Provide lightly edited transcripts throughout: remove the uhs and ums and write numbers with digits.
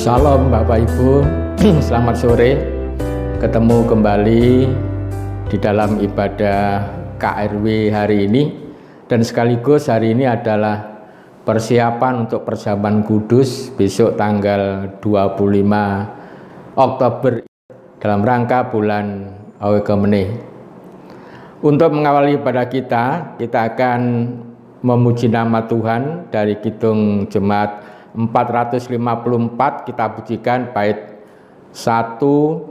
Shalom Bapak Ibu, selamat sore. Ketemu kembali di dalam ibadah KRW hari ini. Dan sekaligus hari ini adalah persiapan untuk perjamuan kudus besok tanggal 25 Oktober dalam rangka bulan Awe Gemene. Untuk mengawali ibadah kita akan memuji nama Tuhan dari Kidung Jemaat 454. Kita pujikan bait 1, 2,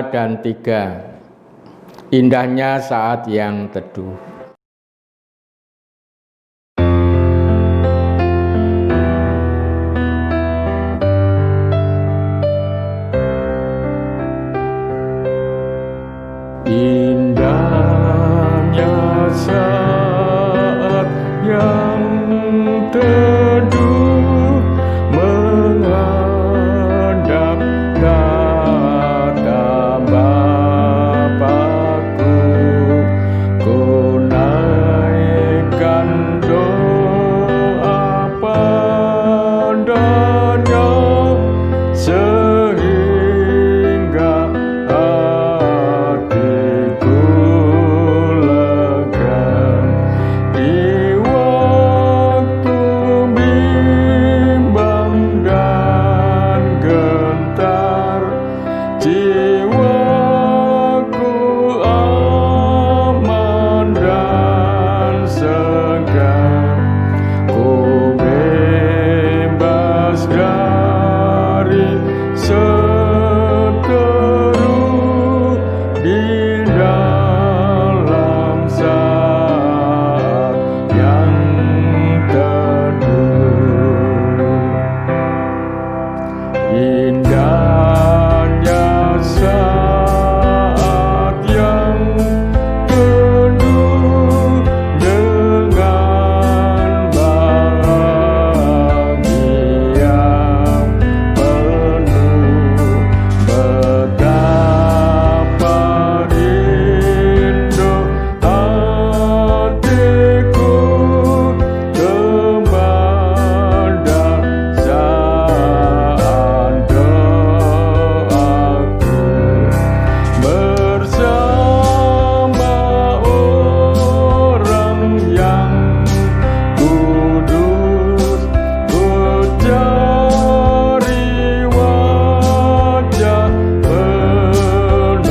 dan 3. Indahnya saat yang teduh. Indahnya saat yang teduh menghadap tatap Bapa-Ku, ku naikkan doa padanya sehingga hatiku lega di waktu bimbang dan gentar. Jiwaku aman dan segar, ku bebas dari seteru di dalam saat yang teduh. Indahnya saat yang teduh dengan bahagia penuh, betapa rindu hatiku kepada saat doaku bersama orang yang kudus. Ku cari wajah penembus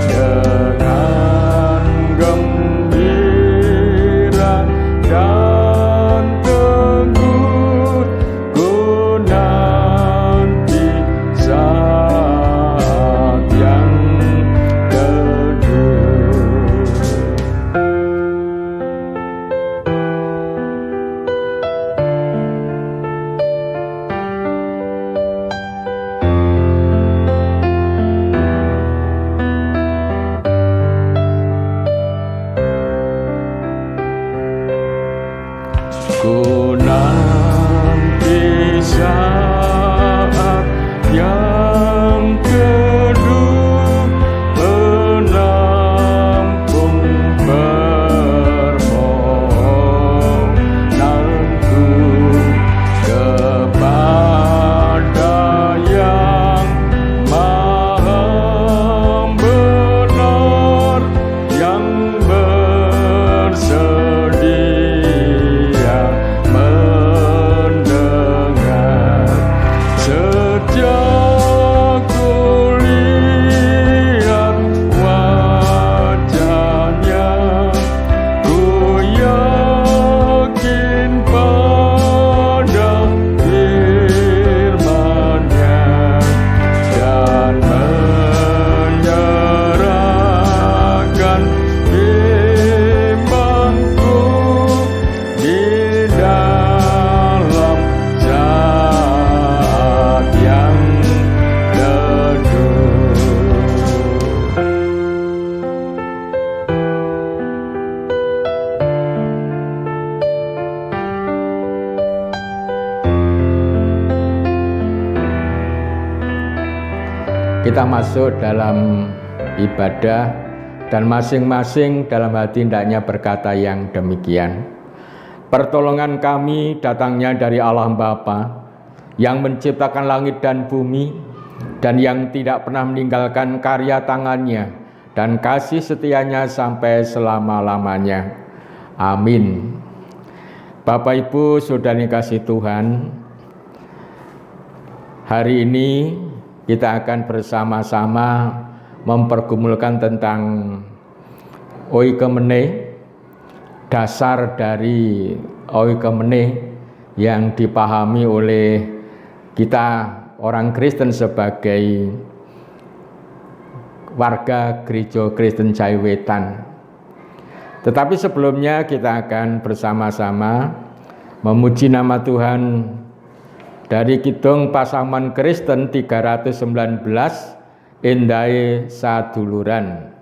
dengan gembira dan teguh, ku nanti saat yang teduh. Ku nanti saat yang teduh menampung permohonanku kepada yang maha benar, yang bersedia mendengar. Sejak ku lihat wajahnya, ku yakin pada firman-Nya dan menyerahkan bimbangku di dalam saat yang teduh. Kita masuk dalam ibadah dan masing-masing dalam hati hendaknya berkata yang demikian. Pertolongan kami datangnya dari Allah Bapa yang menciptakan langit dan bumi dan yang tidak pernah meninggalkan karya tangannya dan kasih setianya sampai selama-lamanya. Amin. Bapak Ibu Saudara kasih Tuhan, hari ini kita akan bersama-sama mempergumulkan tentang oikumene, dasar dari oikumene yang dipahami oleh kita orang Kristen sebagai warga Gereja Kristen Jawi Wetan. Tetapi sebelumnya kita akan bersama-sama memuji nama Tuhan dari Kidung Pasaman Kristen 319, Endahe Saduluran.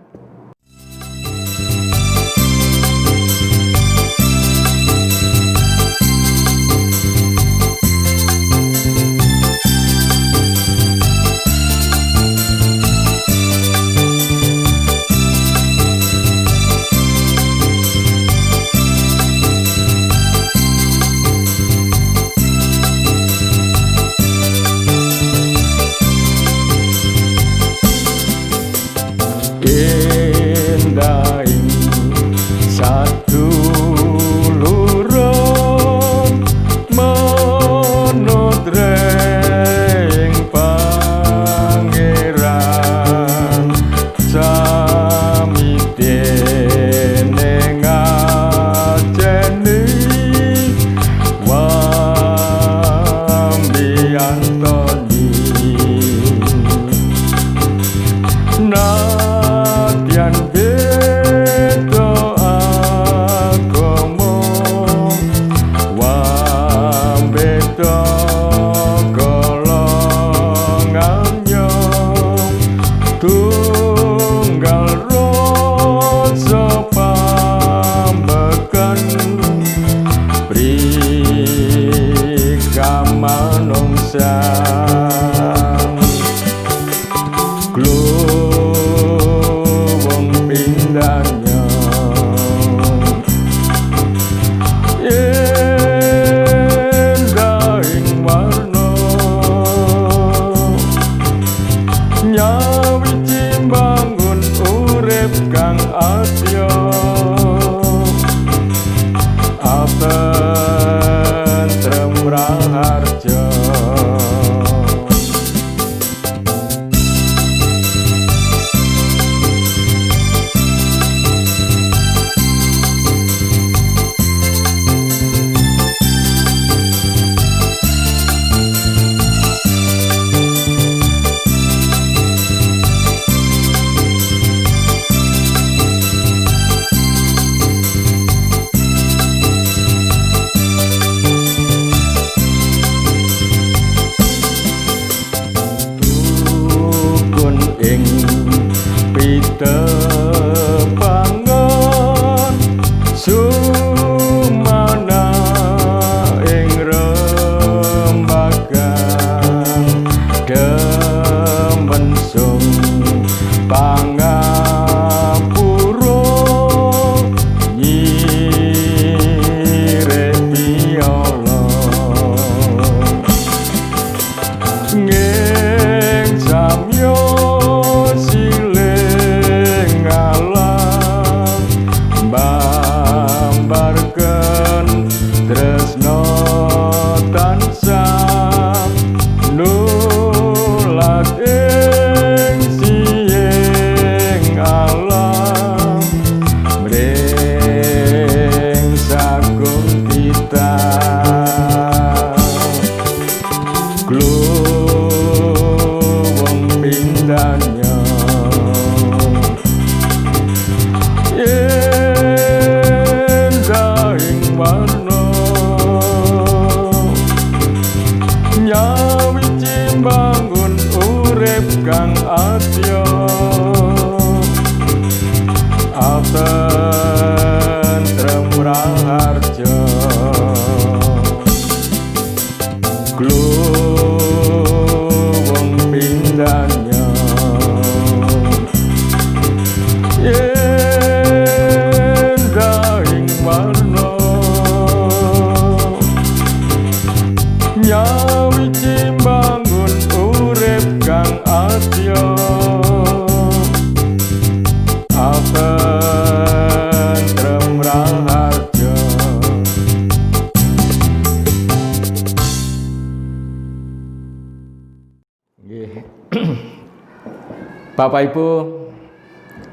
Bapak Ibu,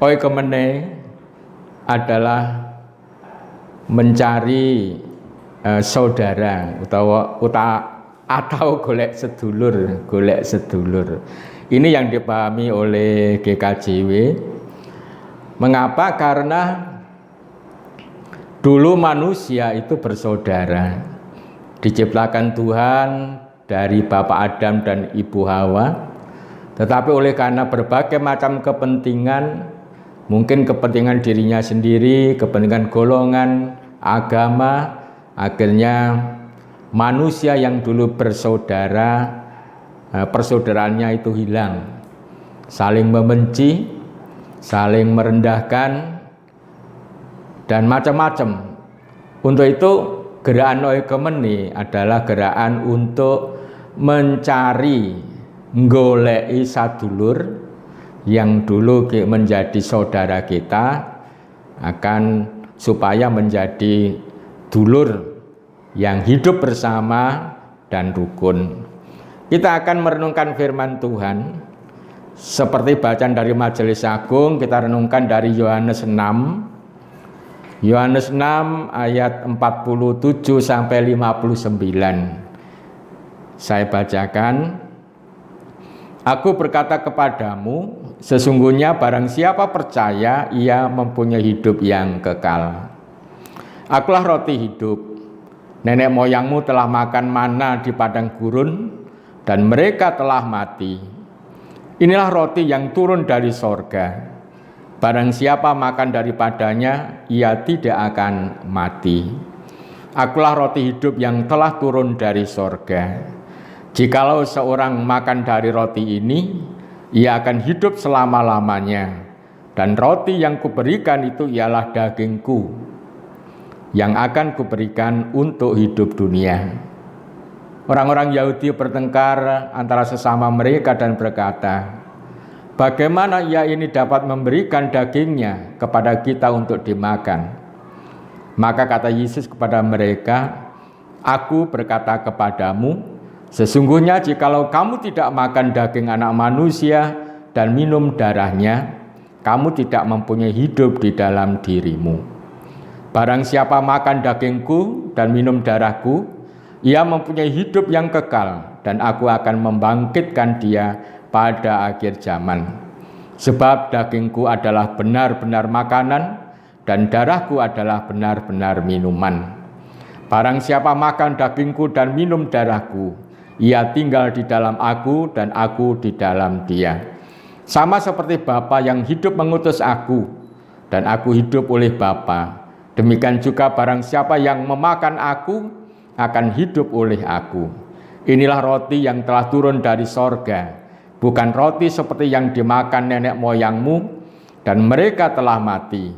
oikumene adalah mencari saudara atau golek sedulur. Ini yang dipahami oleh GKJW. Mengapa? Karena dulu manusia itu bersaudara, diciptakan Tuhan dari Bapak Adam dan Ibu Hawa, tetapi oleh karena berbagai macam kepentingan, mungkin kepentingan dirinya sendiri, kepentingan golongan, agama, akhirnya manusia yang dulu bersaudara, persaudaraannya itu hilang, saling membenci, saling merendahkan, dan macam-macam. Untuk itu gerakan oikumene adalah gerakan untuk mencari, nggoleki sadulur yang dulu menjadi saudara kita, akan supaya menjadi dulur yang hidup bersama dan rukun. Kita akan merenungkan firman Tuhan seperti bacaan dari Majelis Agung. Kita renungkan dari Yohanes 6 ayat 47 sampai 59. Saya bacakan. Aku berkata kepadamu, sesungguhnya barang siapa percaya, ia mempunyai hidup yang kekal. Akulah roti hidup. Nenek moyangmu telah makan mana di padang gurun, dan mereka telah mati. Inilah roti yang turun dari sorga. Barang siapa makan daripadanya, ia tidak akan mati. Akulah roti hidup yang telah turun dari sorga. Jikalau seorang makan dari roti ini, ia akan hidup selama-lamanya. Dan roti yang kuberikan itu ialah dagingku, yang akan kuberikan untuk hidup dunia. Orang-orang Yahudi bertengkar antara sesama mereka dan berkata, bagaimana ia ini dapat memberikan dagingnya kepada kita untuk dimakan? Maka kata Yesus kepada mereka, aku berkata kepadamu, sesungguhnya jikalau kamu tidak makan daging anak manusia dan minum darahnya, kamu tidak mempunyai hidup di dalam dirimu. Barang siapa makan dagingku dan minum darahku, ia mempunyai hidup yang kekal, dan aku akan membangkitkan dia pada akhir zaman. Sebab dagingku adalah benar-benar makanan, dan darahku adalah benar-benar minuman. Barang siapa makan dagingku dan minum darahku, ia tinggal di dalam aku dan aku di dalam dia. Sama seperti Bapa yang hidup mengutus aku, dan aku hidup oleh Bapa. Demikian juga barang siapa yang memakan aku, akan hidup oleh aku. Inilah roti yang telah turun dari sorga, bukan roti seperti yang dimakan nenek moyangmu, dan mereka telah mati.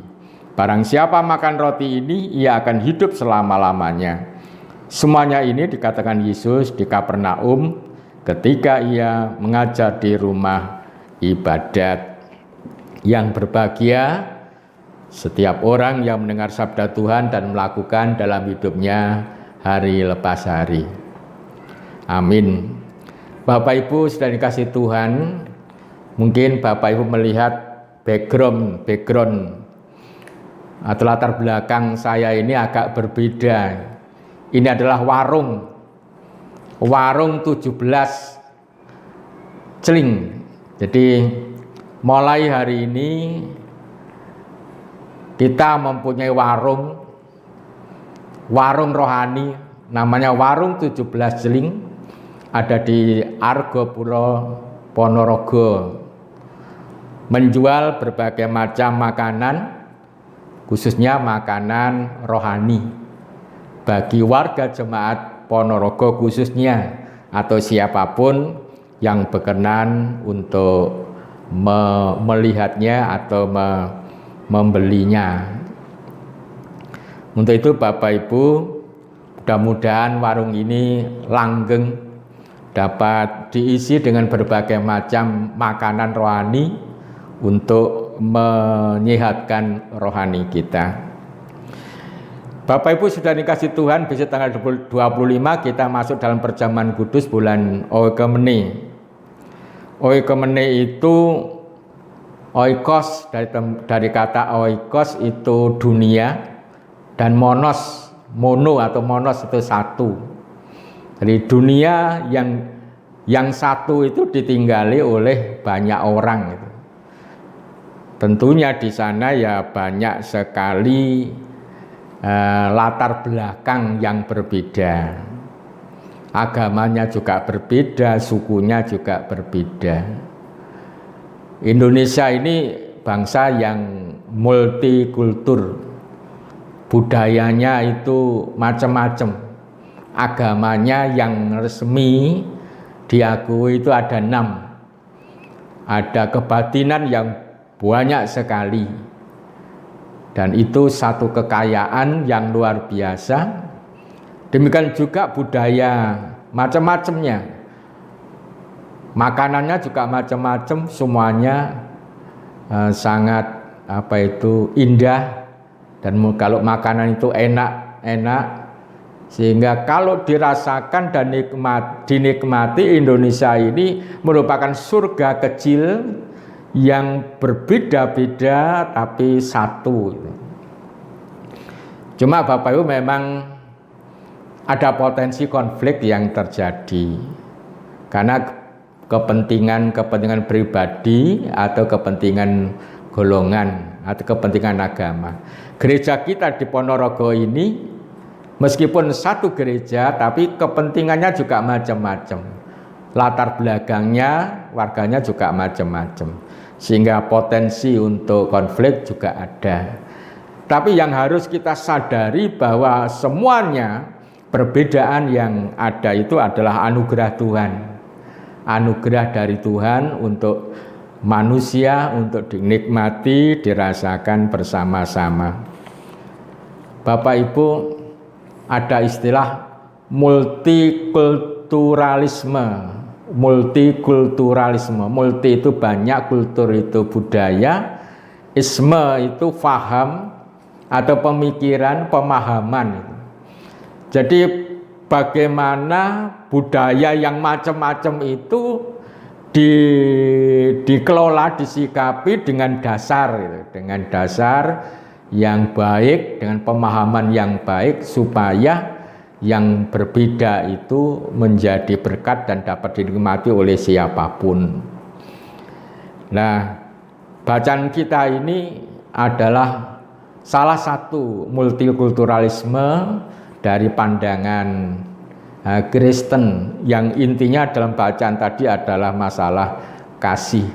Barang siapa makan roti ini, ia akan hidup selama-lamanya. Semuanya ini dikatakan Yesus di Kapernaum ketika ia mengajar di rumah ibadat. Yang berbahagia setiap orang yang mendengar sabda Tuhan dan melakukan dalam hidupnya hari lepas hari. Amin. Bapak Ibu sudah dikasih Tuhan, mungkin Bapak Ibu melihat background atau latar belakang saya ini agak berbeda. Ini adalah warung 17 celing. Jadi mulai hari ini kita mempunyai warung rohani, namanya warung 17 celing, ada di Argopuro, Ponorogo, menjual berbagai macam makanan, khususnya makanan rohani bagi warga jemaat Ponorogo khususnya, atau siapapun yang berkenan untuk melihatnya atau membelinya. Untuk itu Bapak Ibu, mudah-mudahan warung ini langgeng, dapat diisi dengan berbagai macam makanan rohani untuk menyehatkan rohani kita. Bapak Ibu sudah dikasih Tuhan, besok tanggal 25 kita masuk dalam perjamuan kudus bulan Oikumene. Oikumene itu Oikos dari kata oikos itu dunia, dan mono atau monos itu satu. Jadi dunia yang satu itu ditinggali oleh banyak orang gitu. Tentunya di sana ya banyak sekali latar belakang yang berbeda. Agamanya juga berbeda, sukunya juga berbeda. Indonesia ini bangsa yang multikultur. Budayanya itu macam-macam. Agamanya yang resmi diakui itu ada 6. Ada kebatinan yang banyak sekali, dan itu satu kekayaan yang luar biasa. Demikian juga budaya macam-macamnya, makanannya juga macam-macam, semuanya sangat indah, dan kalau makanan itu enak, sehingga kalau dirasakan dan dinikmati, Indonesia ini merupakan surga kecil yang berbeda-beda tapi satu. Cuma Bapak Ibu memang ada potensi konflik yang terjadi karena kepentingan pribadi atau kepentingan golongan atau kepentingan agama. Gereja kita di Ponorogo ini meskipun satu gereja tapi kepentingannya juga macam-macam. Latar belakangnya warganya juga macam-macam. Sehingga potensi untuk konflik juga ada. Tapi yang harus kita sadari bahwa semuanya perbedaan yang ada itu adalah anugerah Tuhan. Anugerah dari Tuhan untuk manusia, untuk dinikmati, dirasakan bersama-sama. Bapak Ibu, ada istilah multikulturalisme. Multi itu banyak, kultur itu budaya, isme itu faham atau pemikiran, pemahaman. Jadi bagaimana budaya yang macam-macam itu dikelola, disikapi dengan dasar yang baik, dengan pemahaman yang baik, supaya yang berbeda itu menjadi berkat dan dapat dinikmati oleh siapapun. Nah, bacaan kita ini adalah salah satu multikulturalisme dari pandangan Kristen, yang intinya dalam bacaan tadi adalah masalah kasih.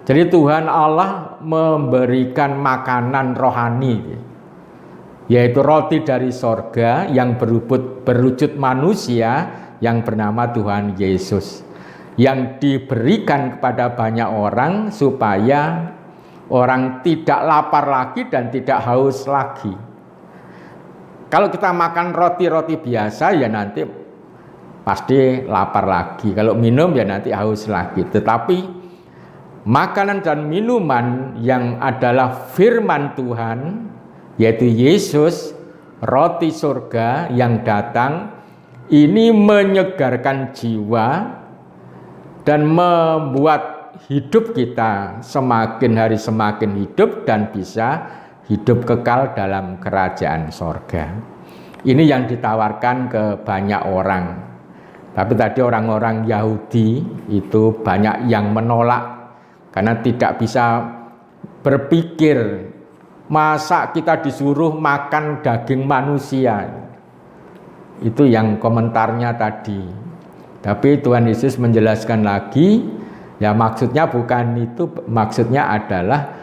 Jadi Tuhan Allah memberikan makanan rohani, yaitu roti dari sorga yang berwujud manusia yang bernama Tuhan Yesus, yang diberikan kepada banyak orang supaya orang tidak lapar lagi dan tidak haus lagi. Kalau kita makan roti-roti biasa ya nanti pasti lapar lagi, kalau minum ya nanti haus lagi. Tetapi makanan dan minuman yang adalah firman Tuhan, yaitu Yesus, roti surga yang datang, ini menyegarkan jiwa dan membuat hidup kita semakin hari semakin hidup dan bisa hidup kekal dalam kerajaan sorga. Ini yang ditawarkan ke banyak orang. Tapi tadi orang-orang Yahudi itu banyak yang menolak karena tidak bisa berpikir, masa kita disuruh makan daging manusia. Itu yang komentarnya tadi. Tapi Tuhan Yesus menjelaskan lagi, ya maksudnya bukan itu, maksudnya adalah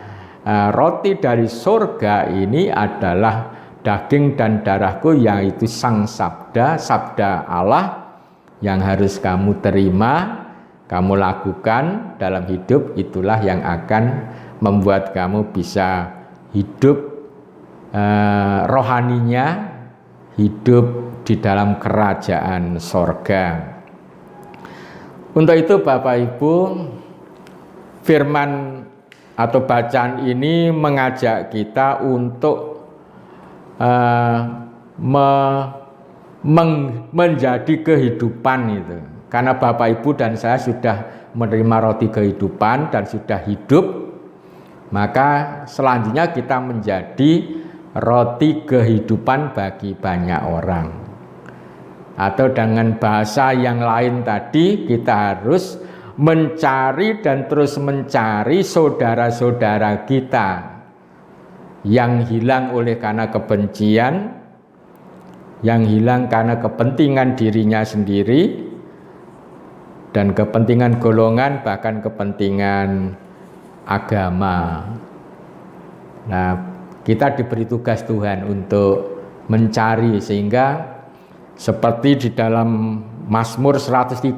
roti dari surga ini adalah daging dan darahku, yaitu Sang Sabda, Sabda Allah yang harus kamu terima, kamu lakukan dalam hidup. Itulah yang akan membuat kamu bisa hidup rohaninya, hidup di dalam kerajaan sorga. Untuk itu Bapak Ibu, firman atau bacaan ini mengajak kita untuk menjadi kehidupan itu. Karena Bapak Ibu dan saya sudah menerima roti kehidupan dan sudah hidup, Maka selanjutnya kita menjadi roti kehidupan bagi banyak orang. Atau dengan bahasa yang lain tadi, kita harus mencari dan terus mencari saudara-saudara kita yang hilang oleh karena kebencian, yang hilang karena kepentingan dirinya sendiri dan kepentingan golongan, bahkan kepentingan agama. Nah, kita diberi tugas Tuhan untuk mencari, sehingga seperti di dalam Mazmur 133,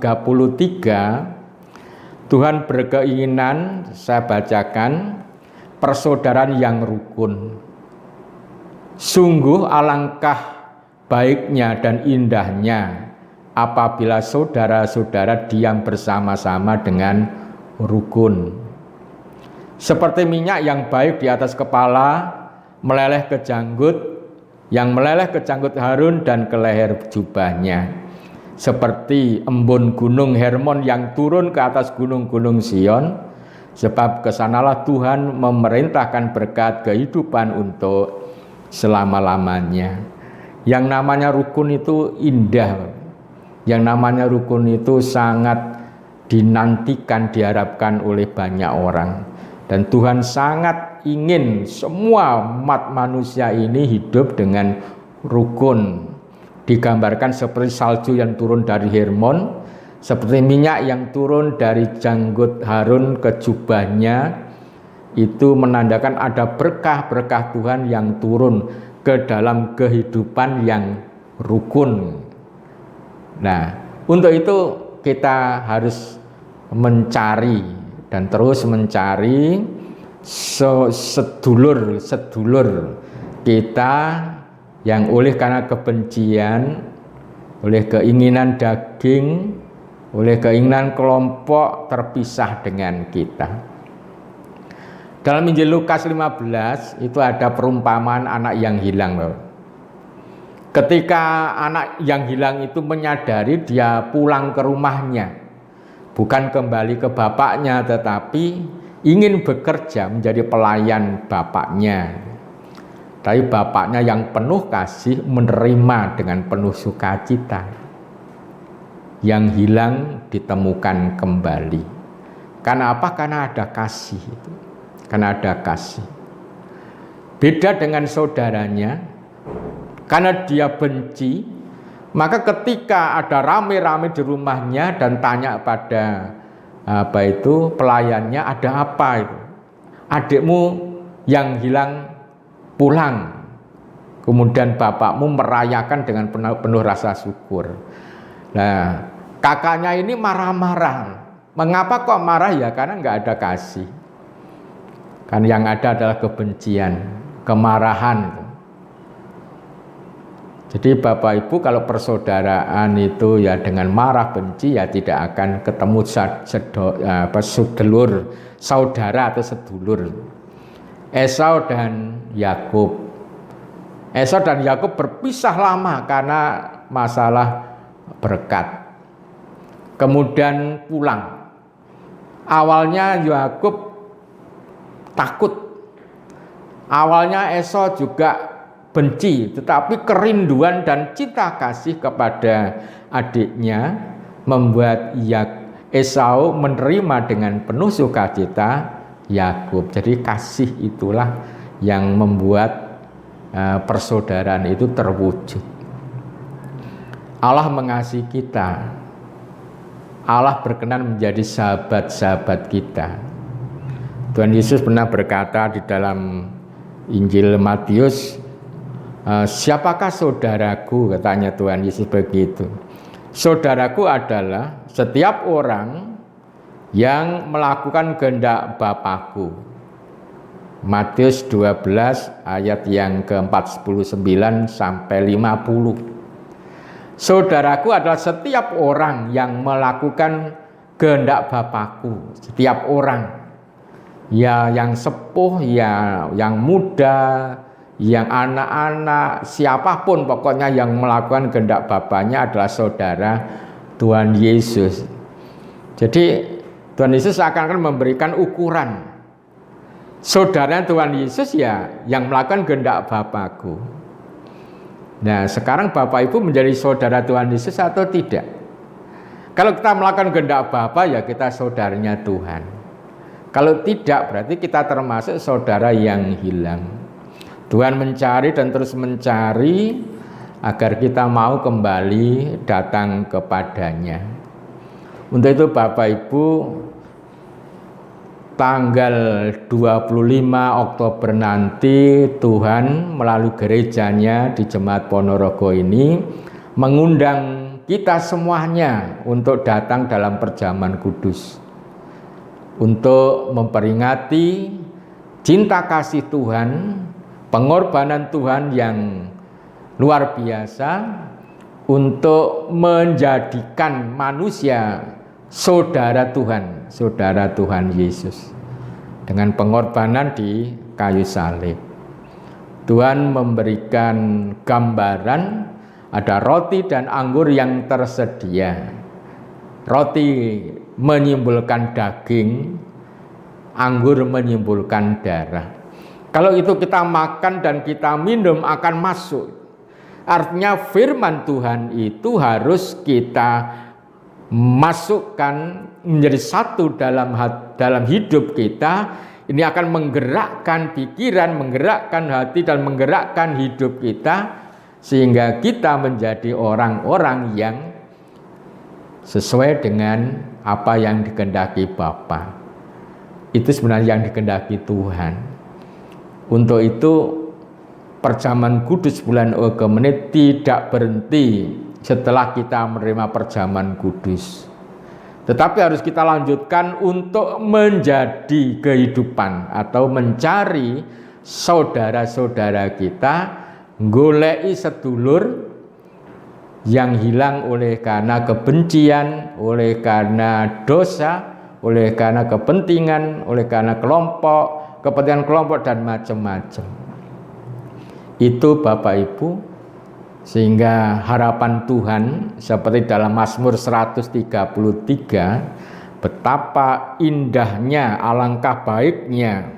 Tuhan berkeinginan, saya bacakan, persaudaraan yang rukun. Sungguh alangkah baiknya dan indahnya apabila saudara-saudara diam bersama-sama dengan rukun. Seperti minyak yang baik di atas kepala, meleleh ke janggut, yang meleleh ke janggut Harun dan ke leher jubahnya. Seperti embun gunung Hermon yang turun ke atas gunung-gunung Sion, sebab kesanalah Tuhan memerintahkan berkat kehidupan untuk selama-lamanya. Yang namanya rukun itu indah, yang namanya rukun itu sangat dinantikan, diharapkan oleh banyak orang. Dan Tuhan sangat ingin semua umat manusia ini hidup dengan rukun. Digambarkan seperti salju yang turun dari Hermon, seperti minyak yang turun dari janggut Harun ke jubahnya. Itu menandakan ada berkah-berkah Tuhan yang turun ke dalam kehidupan yang rukun. Nah, untuk itu kita harus mencari dan terus mencari sedulur-sedulur kita yang oleh karena kebencian, oleh keinginan daging, oleh keinginan kelompok terpisah dengan kita. Dalam Injil Lukas 15 itu ada perumpamaan anak yang hilang. Ketika anak yang hilang itu menyadari, dia pulang ke rumahnya. Bukan kembali ke bapaknya, tetapi ingin bekerja menjadi pelayan bapaknya. Tapi bapaknya yang penuh kasih menerima dengan penuh sukacita. Yang hilang ditemukan kembali. Karena apa? Karena ada kasih. Karena ada kasih. Beda dengan saudaranya, karena dia benci. Maka ketika ada rame-rame di rumahnya dan tanya pada pelayannya, ada apa itu? Adikmu yang hilang pulang. Kemudian bapakmu merayakan dengan penuh rasa syukur. Nah, kakaknya ini marah-marah. Mengapa kok marah? Ya karena nggak ada kasih. Kan yang ada adalah kebencian, kemarahan. Jadi Bapak Ibu, kalau persaudaraan itu ya dengan marah benci, ya tidak akan ketemu sedulur, saudara atau sedulur. Esau dan Yakub. Esau dan Yakub berpisah lama karena masalah berkat. Kemudian pulang. Awalnya Yakub takut. Awalnya Esau juga benci, tetapi kerinduan dan cinta kasih kepada adiknya membuat Esau menerima dengan penuh sukacita Yakub. Jadi kasih itulah yang membuat persaudaraan itu terwujud. Allah mengasihi kita. Allah berkenan menjadi sahabat-sahabat kita. Tuhan Yesus pernah berkata di dalam Injil Matius, siapakah saudaraku? Katanya Tuhan Yesus begitu. Saudaraku adalah setiap orang yang melakukan kehendak Bapakku. Matius 12 ayat yang ke-49 sampai 50. Saudaraku adalah setiap orang yang melakukan kehendak Bapakku. Setiap orang, ya yang sepuh, ya yang muda, yang anak-anak, siapapun pokoknya yang melakukan kehendak Bapaknya adalah saudara Tuhan Yesus. Jadi Tuhan Yesus akan memberikan ukuran. saudara Tuhan Yesus ya yang melakukan kehendak Bapakku. Nah, sekarang Bapak Ibu menjadi saudara Tuhan Yesus atau tidak? Kalau kita melakukan kehendak Bapa ya kita saudaranya Tuhan. Kalau tidak berarti kita termasuk saudara yang hilang. Tuhan mencari dan terus mencari agar kita mau kembali datang kepadanya. Untuk itu Bapak Ibu, tanggal 25 Oktober nanti Tuhan melalui gerejanya di Jemaat Ponorogo ini mengundang kita semuanya untuk datang dalam perjamuan kudus, untuk memperingati cinta kasih Tuhan, pengorbanan Tuhan yang luar biasa untuk menjadikan manusia saudara Tuhan Yesus dengan pengorbanan di kayu salib. Tuhan memberikan gambaran ada roti dan anggur yang tersedia. Roti menyimpulkan daging, anggur menyimpulkan darah. Kalau itu kita makan dan kita minum akan masuk. Artinya firman Tuhan itu harus kita masukkan menjadi satu dalam hidup kita. Ini akan menggerakkan pikiran, menggerakkan hati dan menggerakkan hidup kita sehingga kita menjadi orang-orang yang sesuai dengan apa yang dikehendaki Bapa. Itu sebenarnya yang dikehendaki Tuhan. Untuk itu perjamuan kudus bulan Ogemene tidak berhenti setelah kita menerima perjamuan kudus, tetapi harus kita lanjutkan untuk menjadi kehidupan atau mencari saudara-saudara kita, goleki sedulur yang hilang oleh karena kebencian, oleh karena dosa, oleh karena kepentingan, oleh karena kepentingan kelompok dan macam-macam. Itu Bapak Ibu, sehingga harapan Tuhan seperti dalam Mazmur 133, betapa indahnya, alangkah baiknya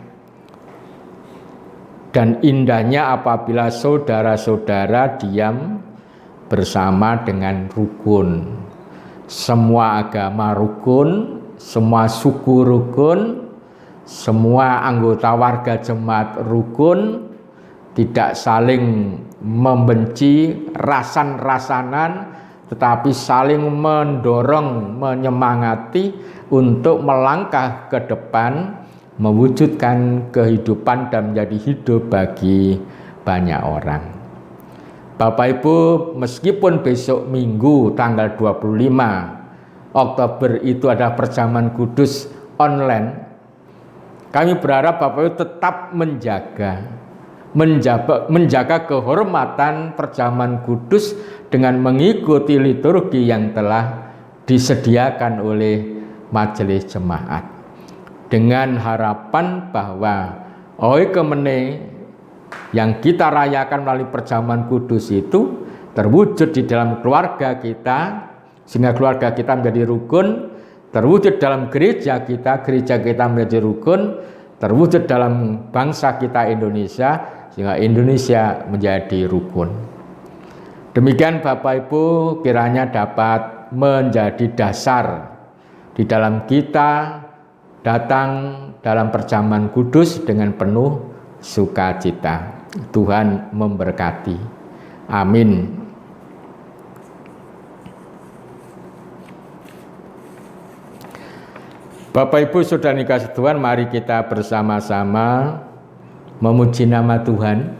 dan indahnya apabila saudara-saudara diam bersama dengan rukun. Semua agama rukun, semua suku rukun, semua anggota warga jemaat rukun, tidak saling membenci, rasan-rasanan, tetapi saling mendorong, menyemangati untuk melangkah ke depan, mewujudkan kehidupan dan menjadi hidup bagi banyak orang. Bapak Ibu, meskipun besok Minggu tanggal 25 Oktober itu ada perjamuan kudus online, kami berharap Bapak Ibu tetap menjaga kehormatan perjamuan kudus dengan mengikuti liturgi yang telah disediakan oleh majelis jemaat, dengan harapan bahwa Oikumene yang kita rayakan melalui perjamuan kudus itu terwujud di dalam keluarga kita, sehingga keluarga kita menjadi rukun, terwujud dalam gereja kita menjadi rukun, terwujud dalam bangsa kita Indonesia, sehingga Indonesia menjadi rukun. Demikian Bapak Ibu, kiranya dapat menjadi dasar di dalam kita datang dalam perjamuan kudus dengan penuh sukacita. Tuhan memberkati. Amin. Bapak Ibu Saudara dikasihi Tuhan, mari kita bersama-sama memuji nama Tuhan,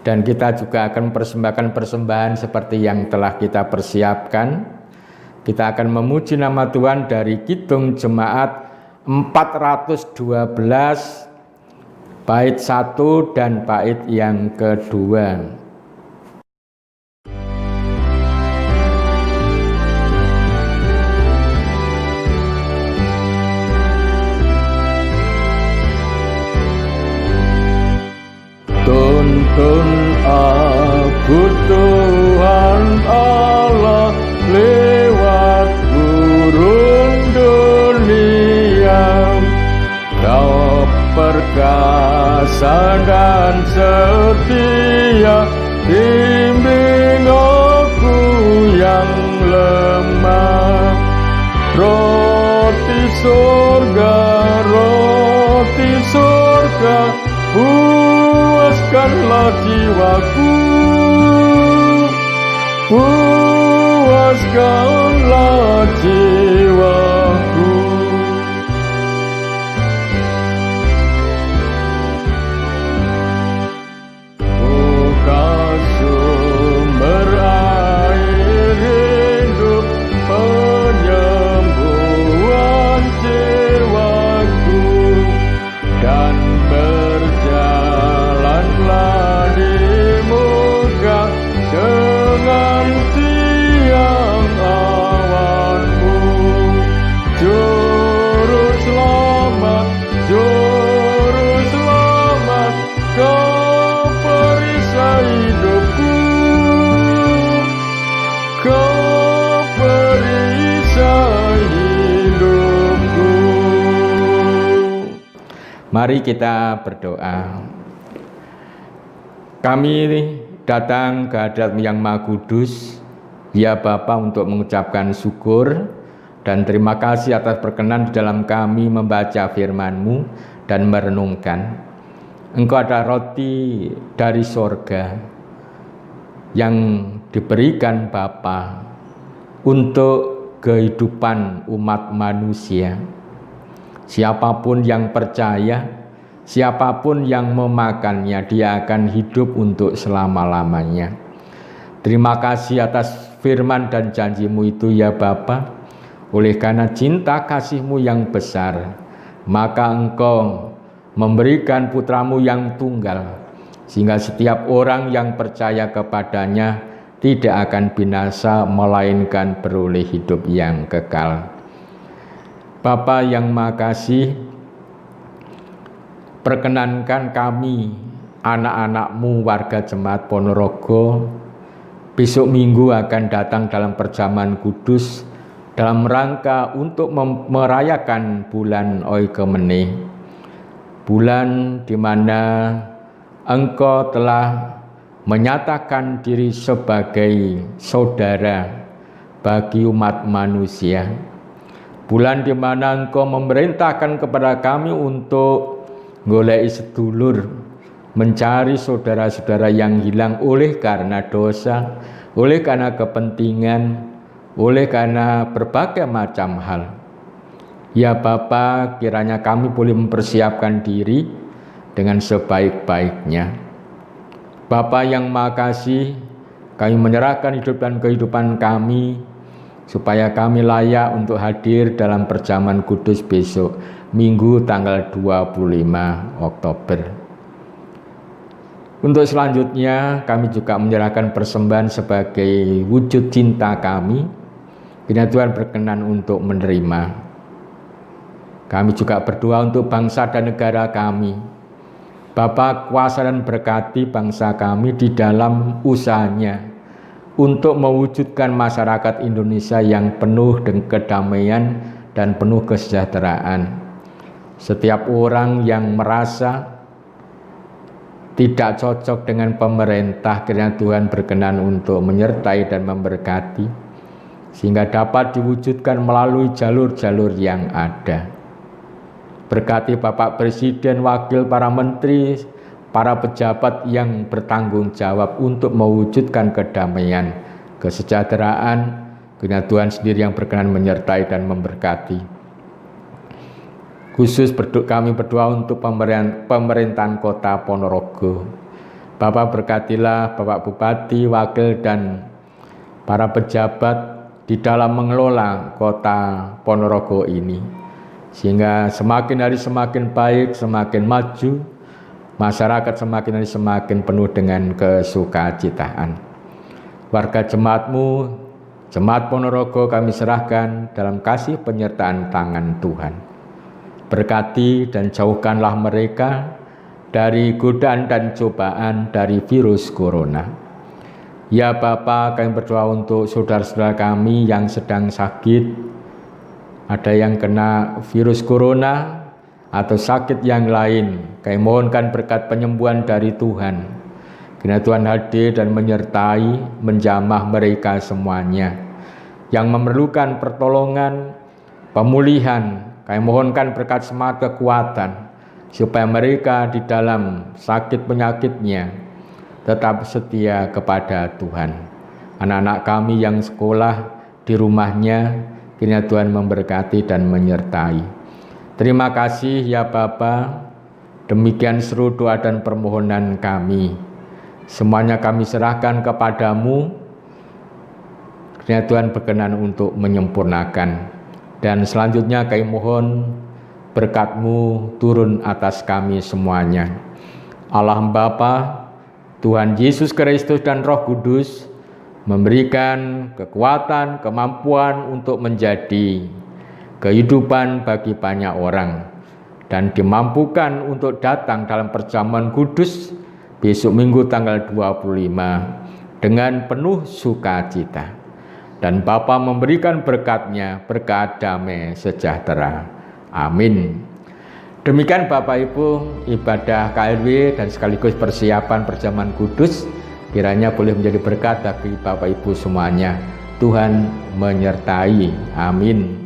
dan kita juga akan mempersembahkan persembahan seperti yang telah kita persiapkan. Kita akan memuji nama Tuhan dari Kidung Jemaat 412 bait 1 dan bait yang kedua. Tuntun aku Tuhan Allah lewat gurun dunia, Kau perkatakan dan setia, bimbing aku yang lemah. Roti surga, puaskanlah jiwaku, puaskanlah jiwaku. Buka sumber air hidup, penyembuhan jiwaku, dan berjalanlah di muka dengan tiang awanmu. Juru selamat, kau perisai hidupku, kau perisai hidupku. Mari kita berdoa. Kami datang ke hadirat-Mu yang Maha Kudus, ya Bapa, untuk mengucapkan syukur dan terima kasih atas perkenan di dalam kami membaca firman-Mu dan merenungkan. Engkau adalah roti dari sorga yang diberikan Bapa untuk kehidupan umat manusia. Siapapun yang percaya, siapapun yang memakannya, dia akan hidup untuk selama-lamanya. Terima kasih atas firman dan janji-Mu itu ya Bapa. Oleh karena cinta kasih-Mu yang besar, maka Engkau memberikan putra-Mu yang tunggal, sehingga setiap orang yang percaya kepadanya tidak akan binasa, melainkan beroleh hidup yang kekal. Bapa yang Maha Kasih, perkenankan kami, anak-anak-Mu warga Jemaat Ponorogo, besok Minggu akan datang dalam perjamuan kudus dalam rangka untuk merayakan bulan Oikumene, bulan di mana Engkau telah menyatakan diri sebagai saudara bagi umat manusia. Bulan di mana Engkau memerintahkan kepada kami untuk goleki sedulur, mencari saudara-saudara yang hilang oleh karena dosa, oleh karena kepentingan, oleh karena berbagai macam hal. Ya Bapa, kiranya kami boleh mempersiapkan diri dengan sebaik-baiknya. Bapa yang Maha Kasih, kami menyerahkan hidup dan kehidupan kami, supaya kami layak untuk hadir dalam perjamuan kudus besok, Minggu tanggal 25 Oktober. Untuk selanjutnya, kami juga menyerahkan persembahan sebagai wujud cinta kami. Kiranya Tuhan berkenan untuk menerima. Kami juga berdoa untuk bangsa dan negara kami. Bapa, kuasa dan berkati bangsa kami di dalam usahanya untuk mewujudkan masyarakat Indonesia yang penuh dengan kedamaian dan penuh kesejahteraan. Setiap orang yang merasa tidak cocok dengan pemerintah, kiranya Tuhan berkenan untuk menyertai dan memberkati, sehingga dapat diwujudkan melalui jalur-jalur yang ada. Berkati Bapak Presiden, wakil para menteri, para pejabat yang bertanggung jawab untuk mewujudkan kedamaian, kesejahteraan. Kiranya Tuhan sendiri yang berkenan menyertai dan memberkati. Khusus kami berdoa untuk pemerintahan Kota Ponorogo. Bapak berkatilah Bapak Bupati, wakil dan para pejabat di dalam mengelola Kota Ponorogo ini, sehingga semakin hari semakin baik, semakin maju, masyarakat semakin hari semakin penuh dengan kesukacitaan. Warga jemaat-Mu, Jemaat Ponorogo, kami serahkan dalam kasih penyertaan tangan Tuhan. Berkati dan jauhkanlah mereka dari godaan dan cobaan dari virus corona. Ya Bapa, kami berdoa untuk saudara-saudara kami yang sedang sakit, ada yang kena virus corona, atau sakit yang lain, kami mohonkan berkat penyembuhan dari Tuhan. Kiranya Tuhan hadir dan menyertai, menjamah mereka semuanya yang memerlukan pertolongan, pemulihan. Kami mohonkan berkat semangat kekuatan, supaya mereka di dalam sakit penyakitnya tetap setia kepada Tuhan. Anak-anak kami yang sekolah di rumahnya, kiranya Tuhan memberkati dan menyertai. Terima kasih ya Bapa. Demikian seru doa dan permohonan kami. Semuanya kami serahkan kepadamu. Kiranya Tuhan berkenan untuk menyempurnakan. Dan selanjutnya kami mohon berkat-Mu turun atas kami semuanya. Allah Bapa, Tuhan Yesus Kristus dan Roh Kudus memberikan kekuatan, kemampuan untuk menjadi kehidupan bagi banyak orang, dan dimampukan untuk datang dalam perjamuan kudus besok Minggu tanggal 25 dengan penuh sukacita. Dan Bapa memberikan berkat-Nya, berkat damai sejahtera. Amin. Demikian Bapak Ibu ibadah KLW dan sekaligus persiapan perjamuan kudus, kiranya boleh menjadi berkat bagi Bapak Ibu semuanya. Tuhan menyertai. Amin.